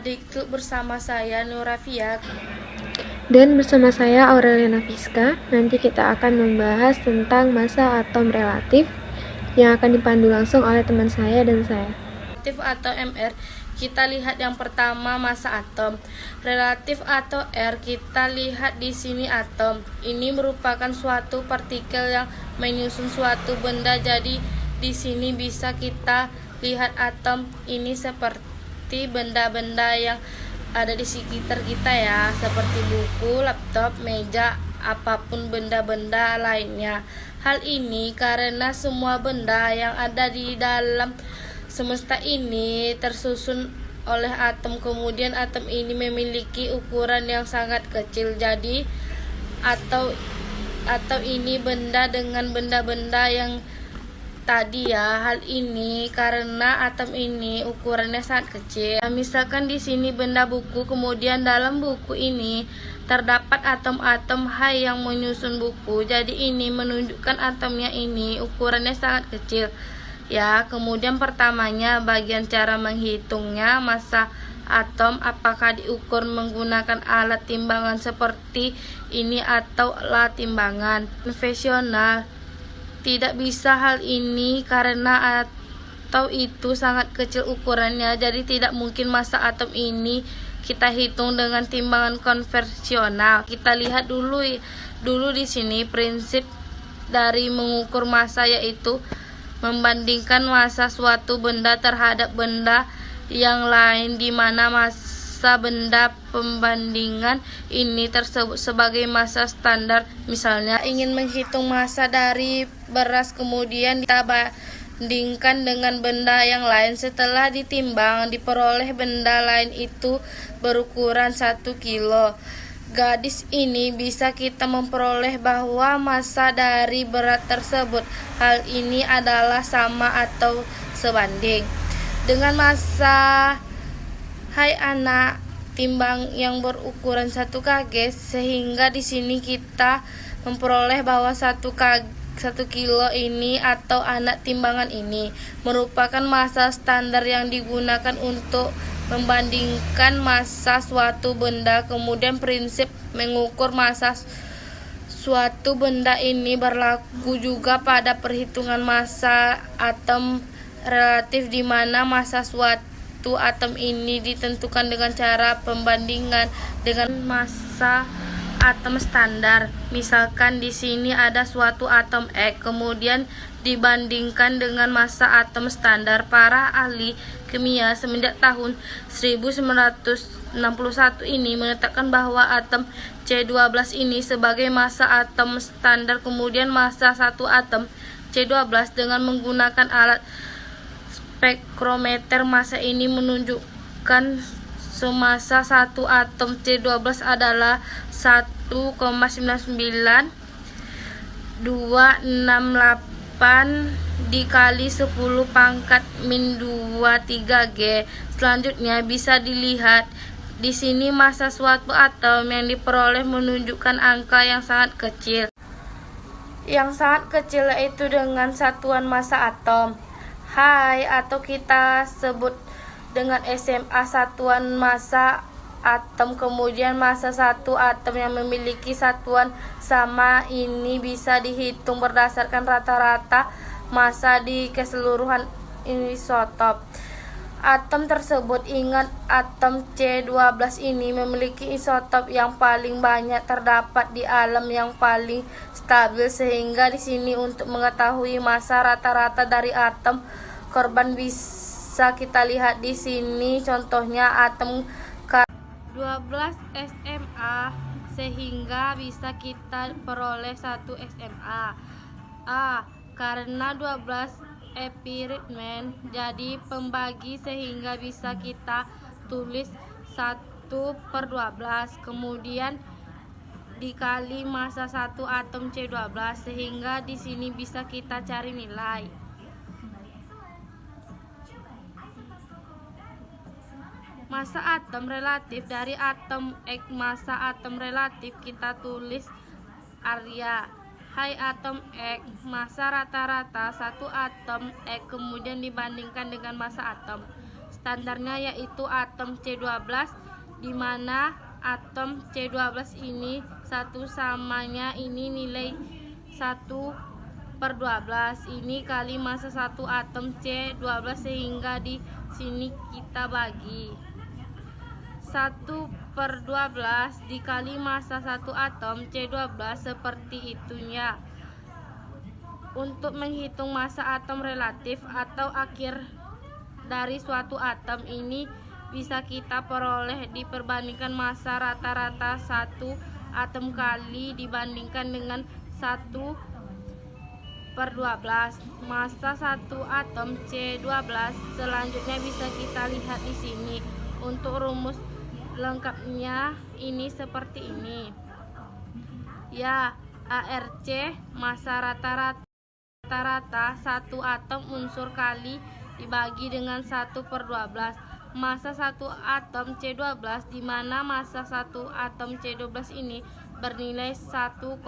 Adik bersama saya Nurafia. Dan bersama saya Aureliana Fiska, nanti kita akan membahas tentang massa atom relatif yang akan dipandu langsung oleh teman saya dan saya. Relatif atau MR, kita lihat yang pertama massa atom. Relatif atau R, kita lihat di sini atom. Ini merupakan suatu partikel yang menyusun suatu benda. Jadi di sini bisa kita lihat atom ini seperti benda-benda yang ada di sekitar kita ya, seperti buku, laptop, meja, apapun benda-benda lainnya. Hal ini karena semua benda yang ada di dalam semesta ini tersusun oleh atom, kemudian atom ini memiliki ukuran yang sangat kecil. Jadi atau ini benda dengan benda-benda yang tadi ya. Hal ini karena atom ini ukurannya sangat kecil. Misalkan di sini benda buku, kemudian dalam buku ini terdapat atom-atom H yang menyusun buku. Jadi ini menunjukkan atomnya ini ukurannya sangat kecil. Ya, kemudian pertamanya bagian cara menghitungnya massa atom, apakah diukur menggunakan alat timbangan seperti ini atau alat timbangan konvensional. Tidak bisa hal ini karena atau itu sangat kecil ukurannya, jadi tidak mungkin massa atom ini kita hitung dengan timbangan konvensional. Kita lihat dulu di sini prinsip dari mengukur massa, yaitu membandingkan massa suatu benda terhadap benda yang lain, di mana massa benda pembandingan ini tersebut sebagai massa standar. Misalnya ingin menghitung massa dari beras, kemudian kita bandingkan dengan benda yang lain. Setelah ditimbang, diperoleh benda lain itu berukuran 1 kilo. Gadis ini bisa kita memperoleh bahwa massa dari berat tersebut. Hal ini adalah sama atau sebanding dengan massa Hai anak timbang yang berukuran 1 kg, sehingga di sini kita memperoleh bahwa 1 kilo ini atau anak timbangan ini merupakan massa standar yang digunakan untuk membandingkan massa suatu benda. Kemudian prinsip mengukur massa suatu benda ini berlaku juga pada perhitungan massa atom relatif, di mana massa suatu atom ini ditentukan dengan cara pembandingan dengan massa atom standar. Misalkan di sini ada suatu atom X, kemudian dibandingkan dengan massa atom standar. Para ahli kimia semenjak tahun 1961 ini menetapkan bahwa atom C12 ini sebagai massa atom standar. Kemudian massa satu atom C12 dengan menggunakan alat spektrometer, massa ini menunjukkan semassa satu atom C12 adalah 1,99268 dikali 10 pangkat min 23 G. Selanjutnya bisa dilihat di sini massa suatu atom yang diperoleh menunjukkan angka yang sangat kecil. Yang sangat kecil yaitu dengan satuan massa atom Hai, atau kita sebut dengan SMA, satuan massa atom. Kemudian massa satu atom yang memiliki satuan sama ini bisa dihitung berdasarkan rata-rata massa di keseluruhan isotop atom tersebut. Ingat, atom C12 ini memiliki isotop yang paling banyak terdapat di alam yang paling stabil, sehingga di sini untuk mengetahui massa rata-rata dari atom korban bisa kita lihat di sini contohnya atom K12 SMA, sehingga bisa kita peroleh 1 SMA. Karena 12 epiritmen jadi pembagi, sehingga bisa kita tulis 1/12, kemudian dikali massa satu atom C12, sehingga di sini bisa kita cari nilai. Massa atom relatif dari atom X. Massa atom relatif kita tulis area. Hai atom X, massa rata-rata satu atom X kemudian dibandingkan dengan massa atom standarnya yaitu atom C12, di mana atom C12 ini satu samanya ini nilai 1/12 ini kali massa satu atom C12, sehingga di sini kita bagi 1/12 dikali massa satu atom C12 seperti itunya. Untuk menghitung massa atom relatif atau akhir dari suatu atom ini bisa kita peroleh diperbandingkan massa rata-rata satu atom kali dibandingkan dengan 1/12 massa satu atom C12. Selanjutnya bisa kita lihat di sini. Untuk rumus lengkapnya ini seperti ini. Ya, ARC massa rata-rata satu atom unsur kali dibagi dengan 1/12 massa satu atom C12, di mana massa satu atom C12 ini bernilai 1,926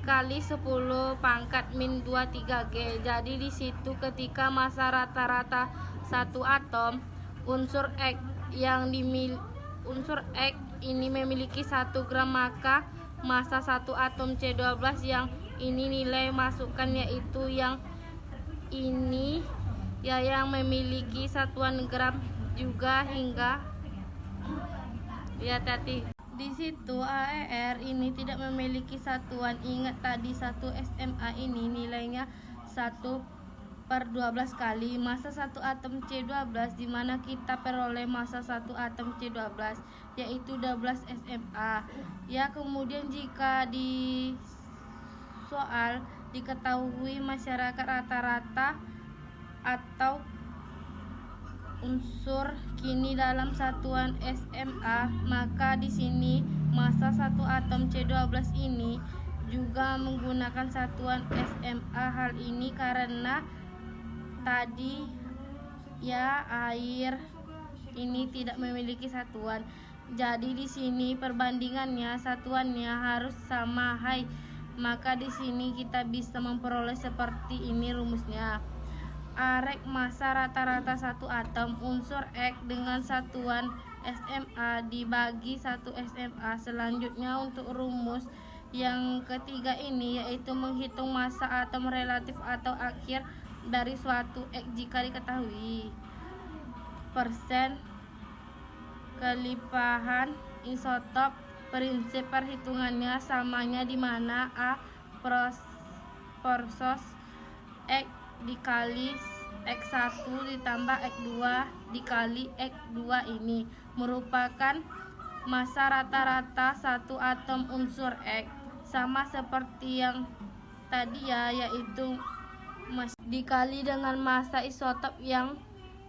kali 10 pangkat min 23G. Jadi di situ ketika massa rata-rata satu atom unsur X ini memiliki 1 gram, maka massa satu atom C12 yang ini nilai masukkan yaitu yang ini ya, yang memiliki satuan gram juga hingga ya tadi. Di situ AER ini tidak memiliki satuan. Ingat tadi 1 SMA ini nilainya 1/12 kali massa satu atom C12, di mana kita peroleh massa satu atom C12 yaitu 12 SMA. Ya, kemudian jika di soal diketahui masyarakat rata-rata atau unsur kini dalam satuan SMA, maka di sini massa satu atom C12 ini juga menggunakan satuan SMA. Hal ini karena tadi ya air ini tidak memiliki satuan. Jadi di sini perbandingannya satuannya harus sama. Maka di sini kita bisa memperoleh seperti ini rumusnya. Arek massa rata-rata satu atom unsur X dengan satuan SMA dibagi 1 SMA. Selanjutnya untuk rumus yang ketiga ini yaitu menghitung massa atom relatif atau akhir dari suatu X jika diketahui persen kelimpahan isotop. Prinsip perhitungannya samanya di mana A persos X dikali X1 ditambah X2 dikali X2 ini merupakan massa rata-rata satu atom unsur X, sama seperti yang tadi ya, yaitu dikali dengan massa isotop yang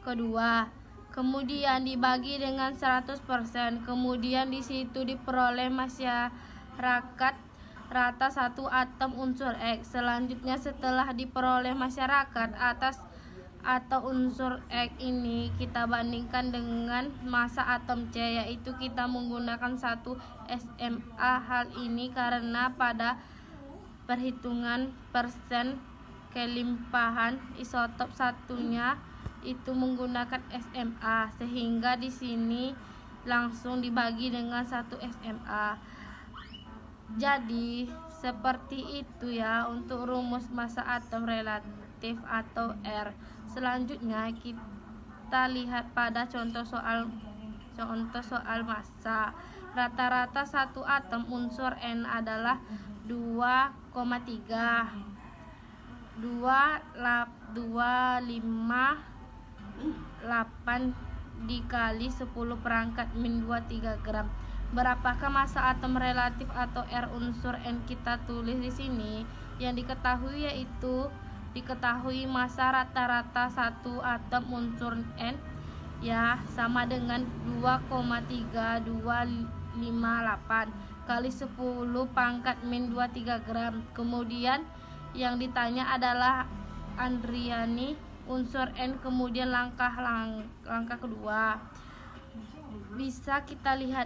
kedua, kemudian dibagi dengan 100%, kemudian di situ diperoleh masyarakat rata satu atom unsur X. Selanjutnya setelah diperoleh masyarakat atas atau unsur X ini kita bandingkan dengan massa atom C, yaitu kita menggunakan 1 SMA. Hal ini karena pada perhitungan persen kelimpahan isotop satunya itu menggunakan SMA, sehingga di sini langsung dibagi dengan 1 SMA. Jadi seperti itu ya untuk rumus massa atom relatif atau R. Selanjutnya kita lihat pada contoh soal massa. Rata-rata satu atom unsur N adalah 2,258 dikali 10 perangkat min 23 gram. Berapakah massa atom relatif atau R unsur N? Kita tulis di sini. Yang diketahui yaitu diketahui massa rata-rata satu atom unsur N ya sama dengan 2,3258 kali 10 pangkat min 23 gram. Kemudian yang ditanya adalah Andriani unsur N. Kemudian langkah kedua bisa kita lihat.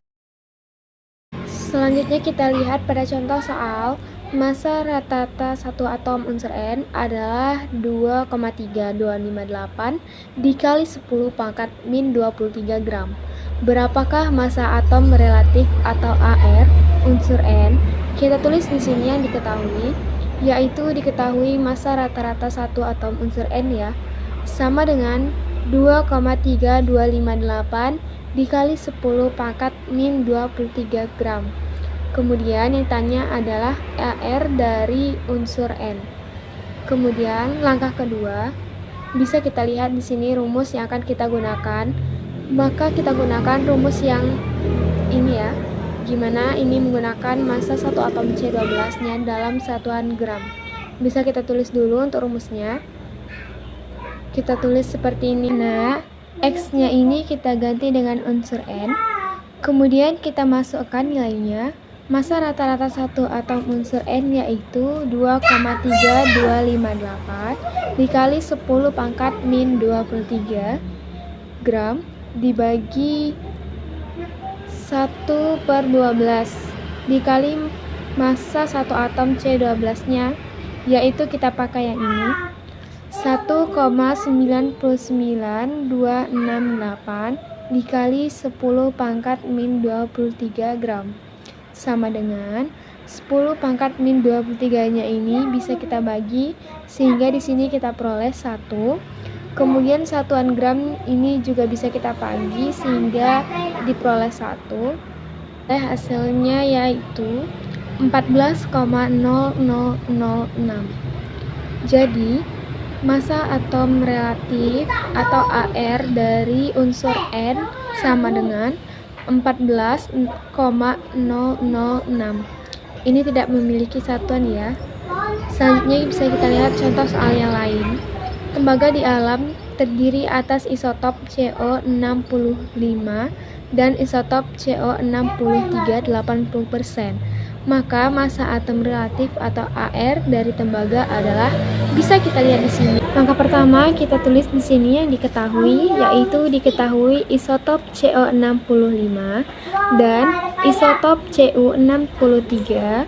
Selanjutnya kita lihat pada contoh soal massa rata-rata satu atom unsur N adalah 2,3258 dikali 10 pangkat min 23 gram. Berapakah massa atom relatif atau AR unsur N? Kita tulis di sini yang diketahui, yaitu diketahui massa rata-rata satu atom unsur N ya, sama dengan 2,3258 dikali 10 pangkat min 23 gram. Kemudian yang ditanya adalah AR dari unsur N. Kemudian langkah kedua, bisa kita lihat di sini rumus yang akan kita gunakan. Maka kita gunakan rumus yang ini ya, gimana ini menggunakan massa satu atom C12-nya dalam satuan gram. Bisa kita tulis dulu untuk rumusnya. Kita tulis seperti ini. Nah, X-nya ini kita ganti dengan unsur N. Kemudian kita masukkan nilainya. Massa rata-rata satu atom unsur N yaitu 2,3258 dikali 10 pangkat min 23 gram dibagi 1/12 dikali massa satu atom C12-nya, yaitu kita pakai yang ini 1,999268 dikali 10 pangkat min 23 gram sama dengan 10 pangkat min 23 nya ini bisa kita bagi sehingga di sini kita peroleh 1. Kemudian satuan gram ini juga bisa kita bagi sehingga diperoleh 1. Hasilnya yaitu 14,0006. Jadi massa atom relatif atau AR dari unsur N sama dengan 14,006. Ini tidak memiliki satuan ya. Selanjutnya bisa kita lihat contoh soal yang lain. Tembaga di alam terdiri atas isotop CO65 dan isotop CO63 80%. Maka massa atom relatif atau AR dari tembaga adalah, bisa kita lihat di sini. Langkah pertama kita tulis di sini yang diketahui, yaitu diketahui isotop CO65 dan isotop CU63.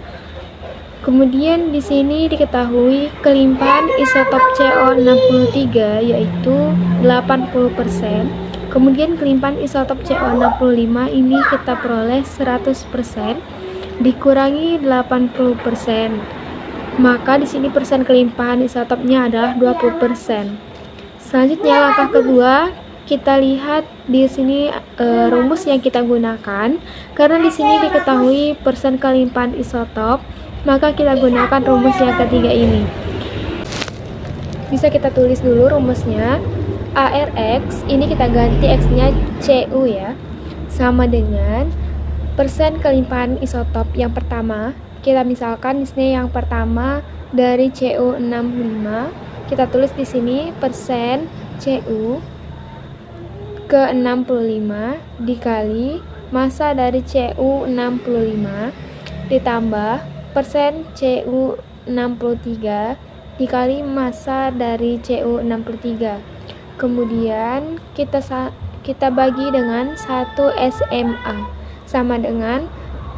Kemudian di sini diketahui kelimpahan isotop CO63 yaitu 80%. Kemudian kelimpahan isotop CO65 ini kita peroleh 100%. Dikurangi 80%, maka di sini persen kelimpahan isotopnya adalah 20%. Selanjutnya langkah kedua, kita lihat di sini rumus yang kita gunakan. Karena di sini diketahui persen kelimpahan isotop, maka kita gunakan rumus yang ketiga ini. Bisa kita tulis dulu rumusnya. ARX ini kita ganti X-nya CU ya, sama dengan persen kelimpahan isotop yang pertama. Kita misalkan di sini yang pertama dari CU65, kita tulis di sini persen CU ke 65 dikali massa dari CU65 ditambah persen CU63 dikali massa dari CU63. Kemudian kita bagi dengan 1 SMA sama dengan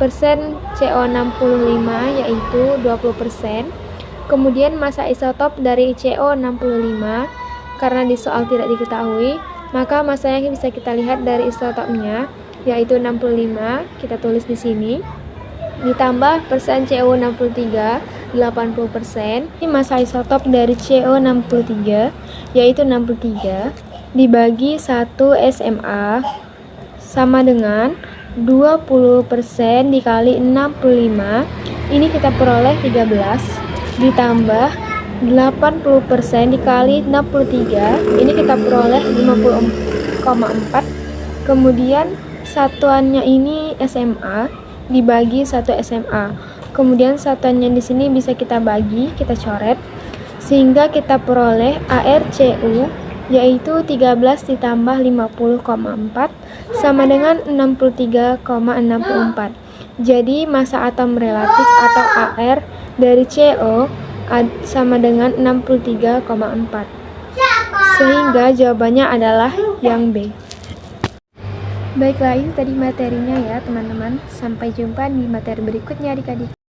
persen CO65 yaitu 20%. Kemudian massa isotop dari CO65, karena di soal tidak diketahui, maka massanya bisa kita lihat dari isotopnya yaitu 65, kita tulis di sini, ditambah persen CO63 80%. Ini massa isotop dari CO63 yaitu 63 dibagi 1 SMA sama dengan 20% dikali 65, ini kita peroleh 13, ditambah 80% dikali 63, ini kita peroleh 50,4. Kemudian satuannya ini SMA dibagi 1 SMA. Kemudian satuannya di sini bisa kita bagi, kita coret, sehingga kita peroleh ARCU yaitu 13 ditambah 50,4 sama dengan 63,64. Jadi massa atom relatif atau AR dari CO sama dengan 63,4. Sehingga jawabannya adalah yang B. Baiklah, itu tadi materinya ya teman-teman. Sampai jumpa di materi berikutnya adik-adik.